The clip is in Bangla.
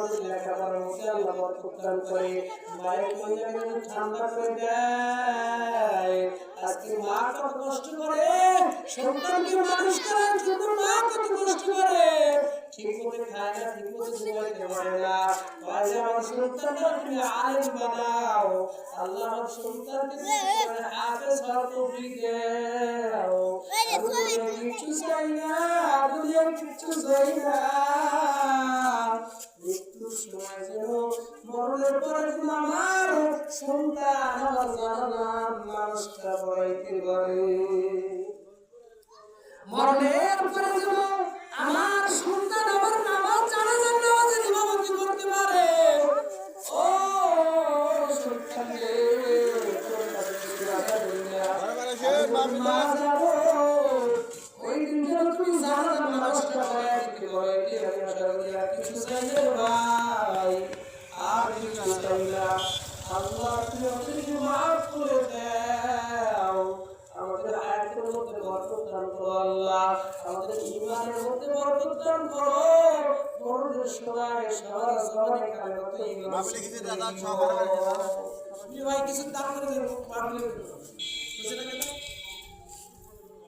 আমাদের লেখাপড়ার মধ্যে আল্লাহ বরকত দান করে, মায়ের কলিজাকে ঠান্ডা করে দেয়। আজকে মা কত কষ্ট করে সন্তানকে মানুষ করে, ছোট মা কত কষ্ট করে, ঠিক মতো খায় না, ঠিক মতো ঘুমাইতে পারে না। আজকে আমার সন্তানকে তুমি আলেম বানাও আল্লাহ, আমার সন্তানকে হাফেজ হওয়ার তৌফিক দাও। কিছু চাই না, দুনিয়ার কিছু চাই না, মৃত্যুর সময় যেন মরণের পরে আমার সন্তান আমার জানালাম মানুষটা পড়াইতে পারে। মরণের পরে যেন আমার সন্তান আমার নামাজ জানাজার নামাজের ইমামতি করতে পারে। ও সন্তান রে, মা যাবো ওই দিন যেন তুমি জানাজার নামাজটা পড়াইতে পারে। আমি আশা করি আর কিছু চাই না ভাই, আর কিছু চাই না। আল্লাহ তুমি আমাদেরকে মাফ করে দাও, আমাদের আয়াতের মধ্যে বরকত দান করো আল্লাহ, আমাদের ঈমানের মধ্যে বরকত দান করো। মরণের সময় সবার জবানে কানে মতো ঈমান মাহফিলে কিছু দাদা সবার ভাই কিছু দান করে দেন, মাহফিলে